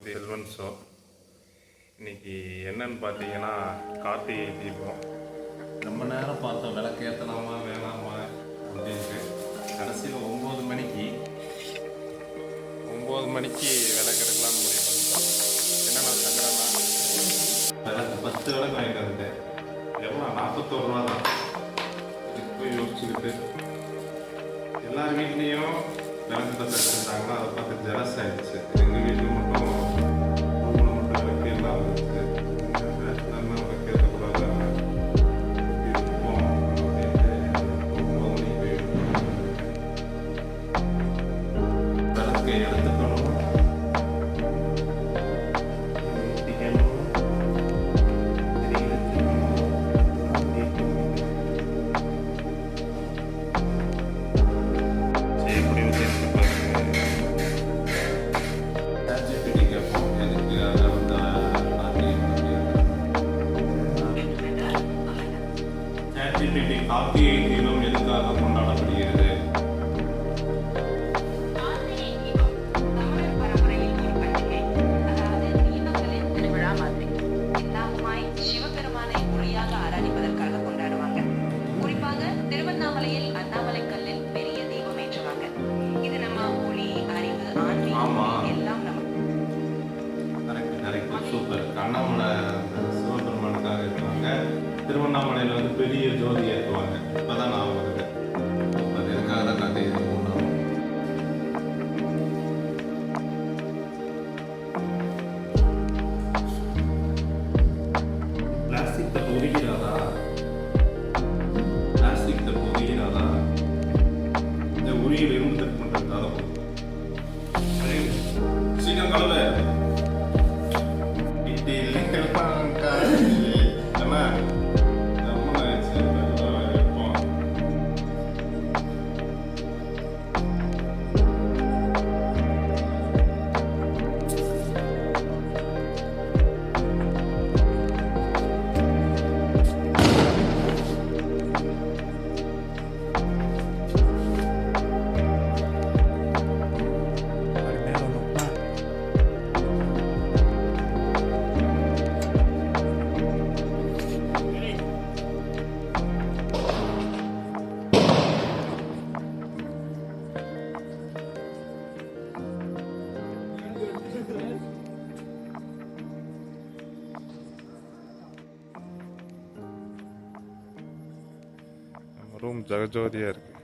Selvan show இன்னைக்கு என்னன்னு பார்த்தீங்கன்னா கார்த்திகை தீபம். ரொம்ப நேரம் பார்த்தோம் விளக்கு ஏற்றலாமா வேணாமா அப்படின்ட்டு. கடைசியில் 9 மணிக்கு விளக்கு எடுக்கலாம்னு முடிவு பண்ணிட்டோம். என்னென்ன சங்கடம்னா விளக்கு 10 விளக்கு வாங்கிட்டு வந்துட்டேன். எவ்வளோ 41 ரூபா தான். இதுக்கு போய் யோசிச்சுக்கிட்டு எல்லார் வீட்லேயும் விளக்கு தட்டு வச்சுருந்தாங்கன்னா அதை பார்த்து ஜெலஸ் ஆகிடுச்சு. எங்கள் வீட்டில் மட்டும் கார்த்திகை தீபம் எதுக்காக கொண்டாடப்படுகிறது? சிவபெருமானை ஒளியாக ஆராதிப்பதற்காக கொண்டாடுவாங்க. குறிப்பாக திருவண்ணாமலையில் அண்ணாமலை கல்லில் பெரிய தீபம் ஏற்றுவாங்க. இது நம்ம ஒளி, அறிவு, ஆன்மீகம் எல்லாம் நம்ம சூப்பர். அண்ணாமலை சிவபெருமானுக்காக ஏற்றுவாங்க. திருவண்ணாமலையில் வந்து பெரிய ஜோதி ஏற்றுவாங்க. இப்போதான் நான் வருது. அது எதுக்காக தான் கார்த்திகை தீபம். பிளாஸ்டிக் தப்பு உரிக்கிறாதா? பிளாஸ்டிக் தப்பு உரிக்கிறாதா? இந்த உரியில் இருந்து தப்பு பண்ணுறதுக்காக சீக்கிரம் கலவை ரூம் ஜகஜோதியாக இருக்குது.